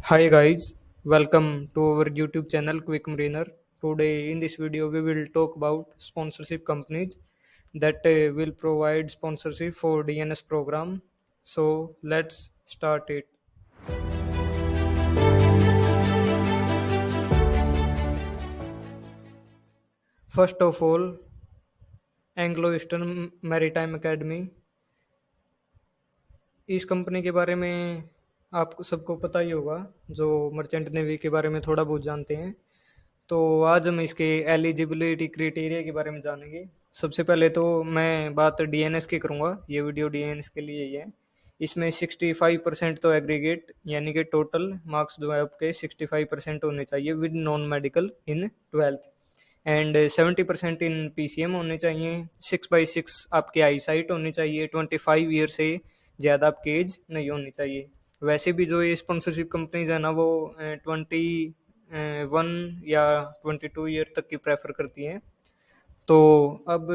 Hi guys, welcome to our YouTube channel Quick Mariner. Today in this video we will talk about sponsorship companies that will provide sponsorship for DNS program. So let's start it. First of all, Anglo Eastern Maritime Academy. इस company के बारे में आपको सबको पता ही होगा जो merchant navy के बारे में थोड़ा बहुत जानते हैं। तो आज हम इसके एलिजिबिलिटी क्राइटेरिया के बारे में जानेंगे। सबसे पहले तो मैं बात डीएनएस की करूँगा, ये वीडियो डीएनएस के लिए ही है। इसमें 65% तो एग्रीगेट यानी कि टोटल मार्क्स जो है आपके 65% होने चाहिए with non medical in 12th and 70% in PCM होने चाहिए। 6/6 आपकी आई साइट होनी चाहिए। 25 ईयर से ज़्यादा आपकी एज नहीं होनी चाहिए। वैसे भी जो ये स्पॉन्सरशिप कंपनीज है ना वो 21 या 22 ईयर तक की प्रेफर करती हैं। तो अब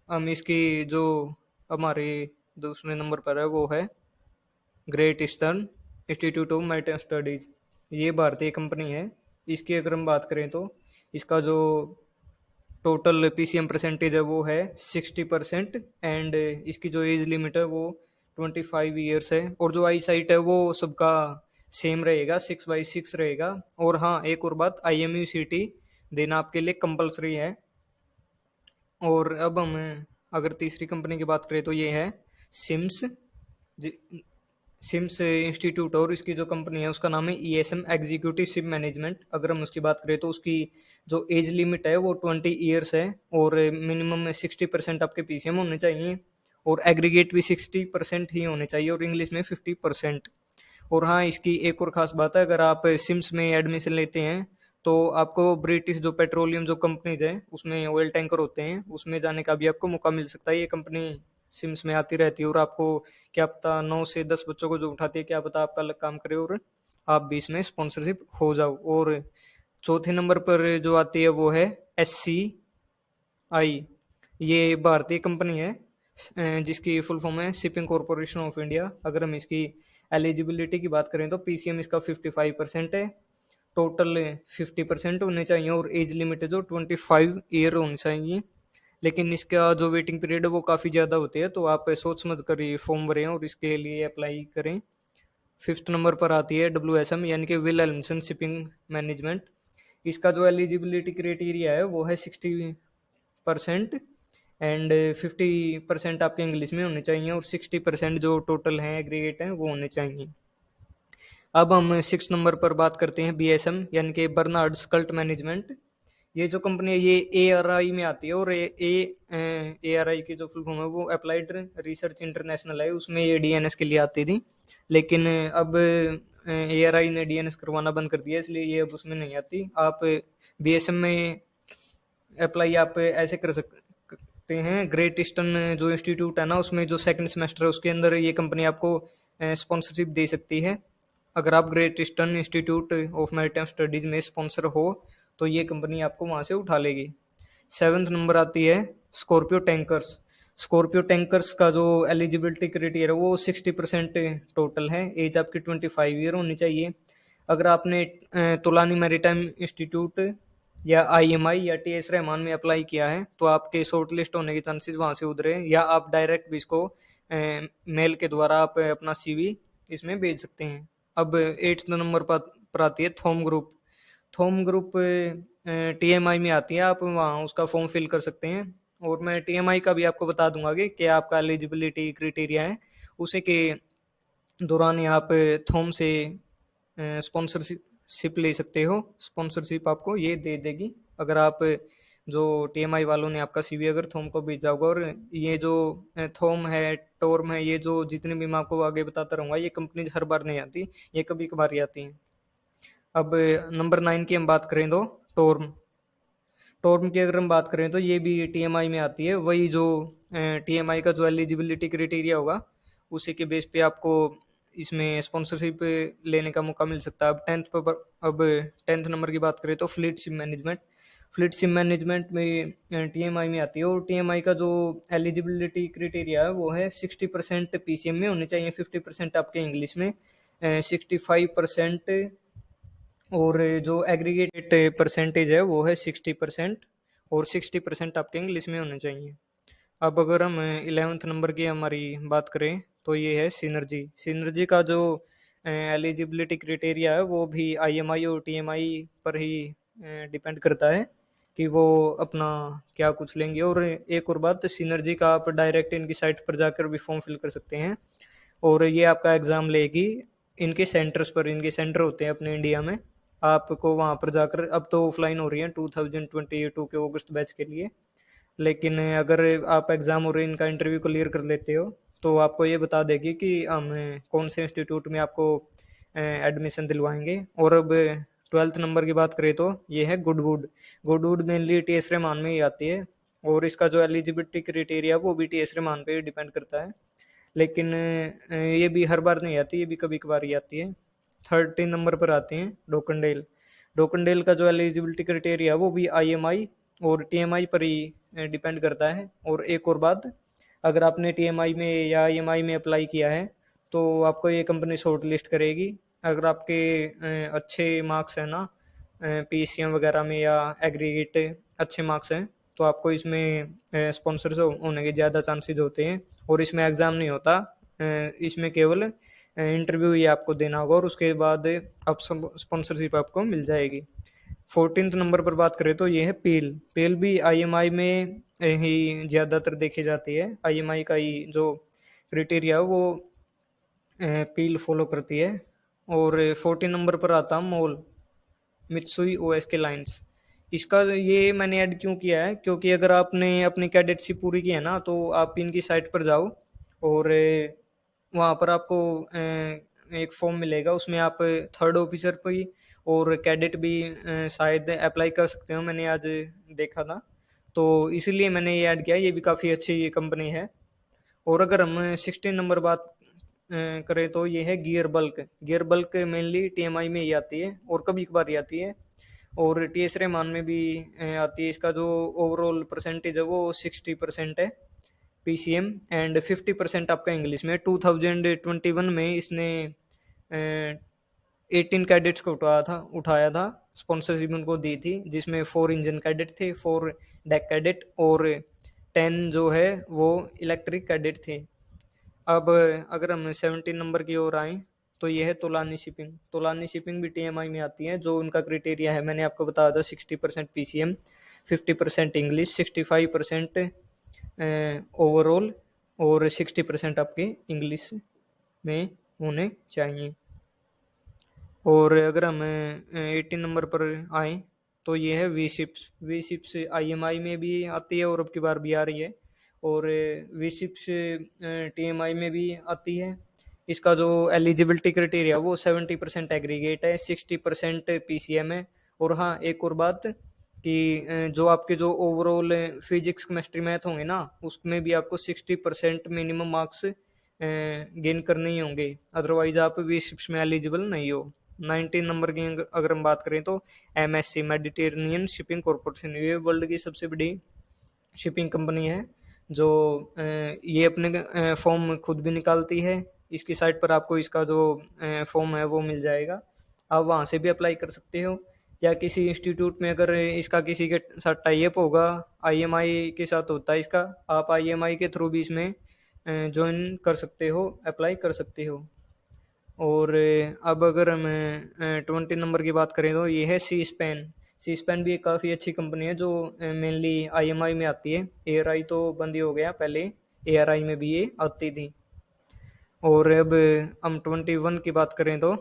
हम इसकी जो हमारे दूसरे नंबर पर है वो है great eastern institute of maritime studies. ये भारतीय कंपनी है। इसकी अगर हम बात करें तो इसका जो टोटल पीसीएम परसेंटेज है वो है 60% एंड इसकी जो एज लिमिट है वो 25 ईयर्स है। और जो आई साइट है वो सबका सेम रहेगा, 6/6 रहेगा। और हाँ, एक और बात, IMUCT देना आपके लिए कंपलसरी है। और अब हम अगर तीसरी कंपनी की बात करें तो ये है सिम्स सिम्स इंस्टीट्यूट। और इसकी जो कंपनी है उसका नाम है ESM एग्जीक्यूटिव शिप मैनेजमेंट। अगर हम उसकी बात करें तो उसकी जो एज लिमिट है वो 20 ईयर्स है और मिनिमम में 60% आपके पीसीएम होने चाहिए और एग्रीगेट भी 60% ही होने चाहिए और इंग्लिश में 50%। और हाँ, इसकी एक और ख़ास बात है, अगर आप सिम्स में एडमिशन लेते हैं तो आपको ब्रिटिश जो पेट्रोलियम जो कंपनीज है उसमें ऑयल टैंकर होते हैं उसमें जाने का भी आपको मौका मिल सकता है। ये कंपनी सिम्स में आती रहती है और आपको क्या पता 9 से 10 बच्चों को जो उठाती है, क्या पता आपका अलग काम करे और आप भी इसमें स्पॉन्सरशिप हो जाओ। और चौथे नंबर पर जो आती है वो है SCI। ये भारतीय कंपनी है जिसकी फुल फॉर्म है शिपिंग कॉरपोरेशन ऑफ इंडिया। अगर हम इसकी एलिजिबिलिटी की बात करें तो पीसीएम इसका 55% है, टोटल 50% होने चाहिए और एज लिमिट है जो 25 ईयर होनी चाहिए। लेकिन इसका जो वेटिंग पीरियड है वो काफ़ी ज़्यादा होती है, तो आप सोच समझ कर ये फॉर्म भरें और इसके लिए अप्लाई करें। फिफ्थ नंबर पर आती है WSM यानी कि विल शिपिंग मैनेजमेंट। इसका जो एलिजिबिलिटी क्राइटेरिया है वो है 60% एंड 50% आपके इंग्लिश में होने चाहिए और 60% जो टोटल हैं एग्रीगेट हैं वो होने चाहिए। अब हम 6 नंबर पर बात करते हैं BSM यानी कि बर्नार्ड स्कल्ट मैनेजमेंट। ये जो कंपनी है ये ARI में आती है और ARI की जो फुल फॉर्म है वो अप्लाइड रिसर्च इंटरनेशनल है, उसमें ये DNS के लिए आती थी। लेकिन अब ARI ने DNS करवाना बंद कर दिया, इसलिए ये अब उसमें नहीं आती। आप BSM में अप्लाई आप ऐसे कर सकते हैं, ग्रेट ईस्टर्न जो इंस्टीट्यूट है ना उसमें जो सेकंड सेमेस्टर है उसके अंदर ये कंपनी आपको स्पॉन्सरशिप दे सकती है। अगर आप great eastern institute of maritime studies में स्पॉन्सर हो तो ये कंपनी आपको वहाँ से उठा लेगी। 7th नंबर आती है स्कॉर्पियो टैंकर्स। स्कॉर्पियो टैंकर्स का जो एलिजिबिलिटी क्राइटेरिया वो 60% टोटल है। एज आपकी 25 ईयर होनी चाहिए। अगर आपने तुलानी मैरीटाइम इंस्टीट्यूट या IMI या TS रहमान में अप्लाई किया है तो आपके शॉर्ट लिस्ट होने के चांसेस वहाँ से उधरे हैं, या आप डायरेक्ट भी इसको मेल के द्वारा आप अपना CV इसमें भेज सकते हैं। अब 8th नंबर पर आती है थॉम ग्रुप। थॉम ग्रुप TMI में आती है, आप वहाँ उसका फॉर्म फिल कर सकते हैं। और मैं TMI का भी आपको बता दूंगा कि क्या आपका एलिजिबिलिटी क्राइटेरिया है, उसी के दौरान यहाँ पे थॉम से स्पॉन्सरशिप ले सकते हो। स्पॉन्सरशिप आपको ये दे देगी अगर आप जो TMI वालों ने आपका CV अगर थॉम को भेजा होगा। और ये जो थॉम है, टॉर्म है, ये जो जितनी भी मैं आपको आगे बताता रहूँगा, ये कंपनीज हर बार नहीं आती, ये कभी कभार ही आती हैं। अब नंबर 9 की हम बात करें तो टॉर्म। टॉर्म की अगर हम बात करें तो ये भी TMI में आती है। वही जो TMI का जो एलिजिबिलिटी क्राइटेरिया होगा उसी के बेस पे आपको इसमें स्पॉन्सरशिप लेने का मौका मिल सकता है। अब 10th नंबर की बात करें तो fleet ship management. Fleet ship management में TMI में आती है और TMI का जो एलिजिबिलिटी क्राइटेरिया है वो है 60% PCM में होने चाहिए, 50% आपके इंग्लिश में 65%, और जो एग्रीगेट परसेंटेज है वो है 60%, और 60% आपके इंग्लिश में होने चाहिए। अब अगर हम 11th नंबर की हमारी बात करें तो ये है सिनर्जी। सिनर्जी का जो एलिजिबिलिटी क्राइटेरिया है वो भी आईएमआई और टीएमआई पर ही डिपेंड करता है कि वो अपना क्या कुछ लेंगे। और एक और बात, सिनर्जी का आप डायरेक्ट इनकी साइट पर जाकर भी फॉर्म फिल कर सकते हैं, और ये आपका एग्ज़ाम लेगी इनके सेंटर्स पर। इनके सेंटर होते हैं अपने इंडिया में, आपको वहाँ पर जाकर, अब तो ऑफलाइन हो रही है 2022 के अगस्त बैच के लिए, लेकिन अगर आप एग्ज़ाम और इनका इंटरव्यू क्लियर कर लेते हो तो आपको ये बता देगी कि हम कौन से इंस्टीट्यूट में आपको एडमिशन दिलवाएंगे। और अब 12th नंबर की बात करें तो ये है गुडवुड। गुडवुड मेनली टीएस रहमान में ही आती है, और इसका जो एलिजिबिलिटी क्राइटेरिया वो भी टीएस रहमान पे डिपेंड करता है, लेकिन ये भी हर बार नहीं आती, ये भी कभी कभार ही आती है। 13 नंबर पर आते हैं डोकनडेल। डोकनडेल का जो एलिजिबिलिटी क्राइटेरिया है वो भी आईएमआई और टीएमआई पर ही डिपेंड करता है। और एक और बात, अगर आपने टीएमआई में या आईएमआई में अप्लाई किया है तो आपको ये कंपनी शॉर्ट लिस्ट करेगी। अगर आपके अच्छे मार्क्स हैं ना पीसीएम वगैरह में, या एग्रीगेट अच्छे मार्क्स हैं, तो आपको इसमें स्पॉन्सर होने के ज़्यादा चांसेस होते हैं। और इसमें एग्ज़ाम नहीं होता, इसमें केवल इंटरव्यू ही आपको देना होगा, और उसके बाद आप स्पॉन्सरशिप आपको मिल जाएगी। 14th नंबर पर बात करें तो ये है पील। पील भी आईएमआई में ही ज़्यादातर देखी जाती है। आईएमआई का ही जो क्राइटेरिया वो पील फॉलो करती है। और 14 नंबर पर आता मोल, मित्सुई ओएस के लाइंस। इसका ये मैंने ऐड क्यों किया है, क्योंकि अगर आपने अपनी कैडेटशिप पूरी की है ना तो आप इनकी साइट पर जाओ, और वहाँ पर आपको एक फॉर्म मिलेगा, उसमें आप थर्ड ऑफिसर पर ही और कैडेट भी शायद अप्लाई कर सकते हो, मैंने आज देखा था, तो इसीलिए मैंने ये ऐड किया। ये भी काफ़ी अच्छी ये कंपनी है। और अगर हम 16 नंबर बात करें तो ये है gear bulk. Gear bulk mainly TMI में ही आती है और कभी कभार ही आती है, और टीएस रहमान में भी आती है। इसका जो ओवरऑल परसेंटेज है वो 60% है पीसीएम, एंड 50% आपका इंग्लिश में। 2021 में इसने 18 कैडेट्स को उठाया था स्पॉन्सरशिप उनको दी थी, जिसमें 4 इंजन कैडेट थे, 4 डेक कैडेट, और 10 जो है वो इलेक्ट्रिक कैडेट थे। अब अगर हम 17 नंबर की ओर आए तो ये है तोलानी शिपिंग। तोलानी शिपिंग भी टीएमआई में आती है। जो उनका क्राइटेरिया है मैंने आपको बताया था, 60% पीसीएम, 50% इंग्लिश, 65% ओवरऑल, और 60% आपके इंग्लिश में होने चाहिए। और अगर हम 18 नंबर पर आए तो ये है वी शिप्स। वी शिप्स आईएमआई में भी आती है और अब की बार भी आ रही है, और वी शिप्स टीएमआई में भी आती है। इसका जो एलिजिबिलिटी क्राइटेरिया वो 70% एग्रीगेट है, 60% पीसीएम है। और हाँ, एक और बात कि जो आपके जो ओवरऑल फिजिक्स केमिस्ट्री मैथ होंगे ना, उसमें भी आपको 60% मिनिमम मार्क्स गेन करने ही होंगे, अदरवाइज आप वी शिप्स में एलिजिबल नहीं हो। 19 नंबर की अगर हम बात करें तो एमएससी, मेडिटेरेनियन शिपिंग कॉरपोरेशन, ये वर्ल्ड की सबसे बड़ी शिपिंग कंपनी है, जो ये अपने फॉर्म खुद भी निकालती है। इसकी साइट पर आपको इसका जो फॉर्म है वो मिल जाएगा, आप वहाँ से भी अप्लाई कर सकते हो, या किसी इंस्टीट्यूट में अगर इसका किसी के साथ टाई अप होगा, आईएमआई के साथ होता है इसका, आप आईएमआई के थ्रू भी इसमें ज्वाइन कर सकते हो, अप्लाई कर सकते हो। और अब अगर हम 20 नंबर की बात करें तो ये है सी स्पैन। सी स्पैन भी एक काफ़ी अच्छी कंपनी है जो मेनली आईएमआई में आती है। एआरआई तो बंद ही हो गया, पहले एआरआई में भी ये आती थी। और अब हम 21 की बात करें तो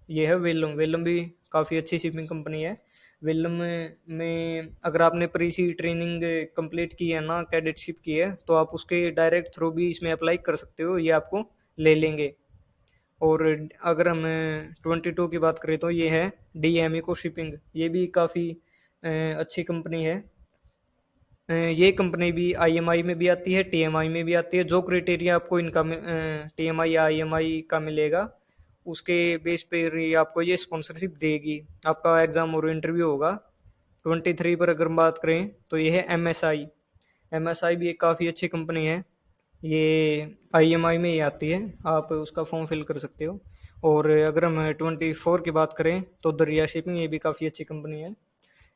ये है वेलम। वेलम भी काफ़ी अच्छी शिपिंग कंपनी है। वेलम में अगर आपने प्री सी ट्रेनिंग कंप्लीट की है ना, कैडेटशिप की है, तो आप उसके डायरेक्ट थ्रू भी इसमें अप्लाई कर सकते हो, ये आपको ले लेंगे। और अगर हम 22 की बात करें तो ये है डीएमई को शिपिंग। ये भी काफ़ी अच्छी कंपनी है। ये कंपनी भी आईएमआई में भी आती है, टीएमआई में भी आती है। जो क्राइटेरिया आपको इनका टीएमआई या आईएमआई का मिलेगा, उसके बेस पे ही आपको ये स्पॉन्सरशिप देगी। आपका एग्ज़ाम और इंटरव्यू होगा। 23 पर अगर हम बात करें तो ये है एमएसआई। एमएसआई भी एक काफ़ी अच्छी कंपनी है, ये आईएमआई में ही आती है, आप उसका फॉर्म फिल कर सकते हो। और अगर हम 24 की बात करें तो दरिया शिपिंग, ये भी काफ़ी अच्छी कंपनी है।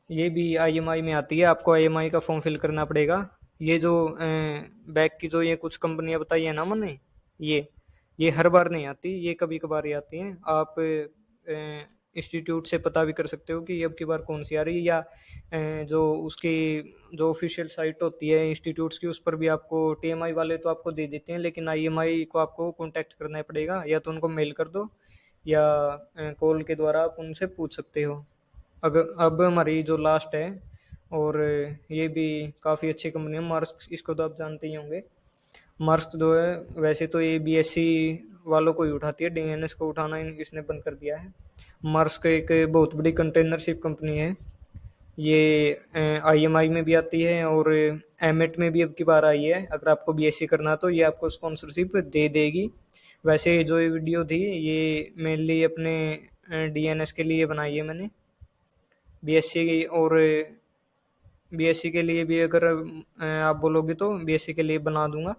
ये भी आईएमआई में आती है, आपको आईएमआई का फॉर्म फिल करना पड़ेगा। ये जो बैक की जो ये कुछ कंपनियां बताई है ना मैंने, ये हर बार नहीं आती, ये कभी कभार ही आती हैं। आप इंस्टीट्यूट से पता भी कर सकते हो कि अब की बार कौन सी आ रही है, या जो उसकी जो ऑफिशियल साइट होती है इंस्टीट्यूट्स की, उस पर भी आपको टीएमआई वाले तो आपको दे देते हैं, लेकिन आईएमआई को आपको कांटेक्ट करना पड़ेगा, या तो उनको मेल कर दो या कॉल के द्वारा आप उनसे पूछ सकते हो। अगर अब हमारी जो लास्ट है, और ये भी काफ़ी अच्छी कंपनी है, मार्क्स, इसको तो आप जानते ही होंगे। मार्क्स जो है वैसे तो ये बीएससी वालों को ही उठाती है, डीएनएस को उठाना इसने बंद कर दिया है। मार्क्स का एक बहुत बड़ी कंटेनरशिप कंपनी है। ये आईएमआई में भी आती है और एमएट में भी अब की बार आई है। अगर आपको बीएससी करना तो ये आपको स्पॉन्सरशिप दे देगी। वैसे जो ये वीडियो थी ये मेनली अपने डीएनएस के लिए बनाई है मैंने। बीएससी और बीएससी के लिए भी अगर आप बोलोगे तो बीएससी के लिए बना दूंगा।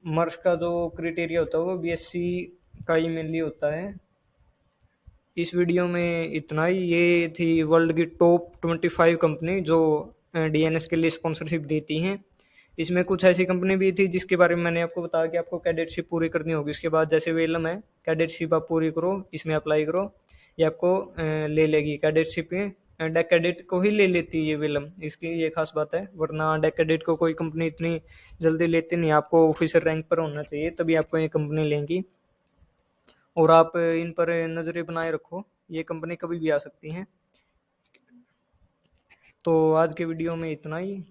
मर्स का जो क्राइटेरिया होता है वो बीएससी का ही मेनली होता है। इस वीडियो में इतना ही। ये थी वर्ल्ड की टॉप 25 कंपनी जो डीएनएस के लिए स्पॉन्सरशिप देती हैं। इसमें कुछ ऐसी कंपनी भी थी जिसके बारे में मैंने आपको बताया कि आपको कैडेटशिप पूरी करनी होगी। इसके बाद जैसे वेलम है, कैडेटशिप आप पूरी करो, इसमें अप्लाई करो, ये आपको ले लेगी कैडेटशिप में। डेक कैडेट को ही ले लेती है ये वेलम, इसकी ये खास बात है, वरना डेक कैडेट को कोई कंपनी इतनी जल्दी लेती नहीं। आपको ऑफिसर रैंक पर होना चाहिए तभी आपको ये कंपनी लेंगी, और आप इन पर नज़रें बनाए रखो, ये कंपनी कभी भी आ सकती हैं। तो आज के वीडियो में इतना ही।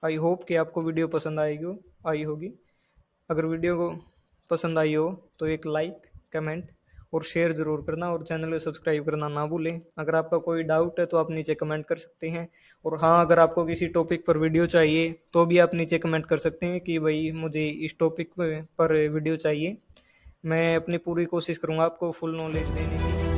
आई होप कि आपको वीडियो पसंद आई होगी। अगर वीडियो को पसंद आई हो तो एक लाइक, कमेंट और शेयर ज़रूर करना, और चैनल को सब्सक्राइब करना ना भूलें। अगर आपका कोई डाउट है तो आप नीचे कमेंट कर सकते हैं। और हाँ, अगर आपको किसी टॉपिक पर वीडियो चाहिए तो भी आप नीचे कमेंट कर सकते हैं कि भाई मुझे इस टॉपिक पर वीडियो चाहिए। मैं अपनी पूरी कोशिश करूँगा आपको फुल नॉलेज देने की।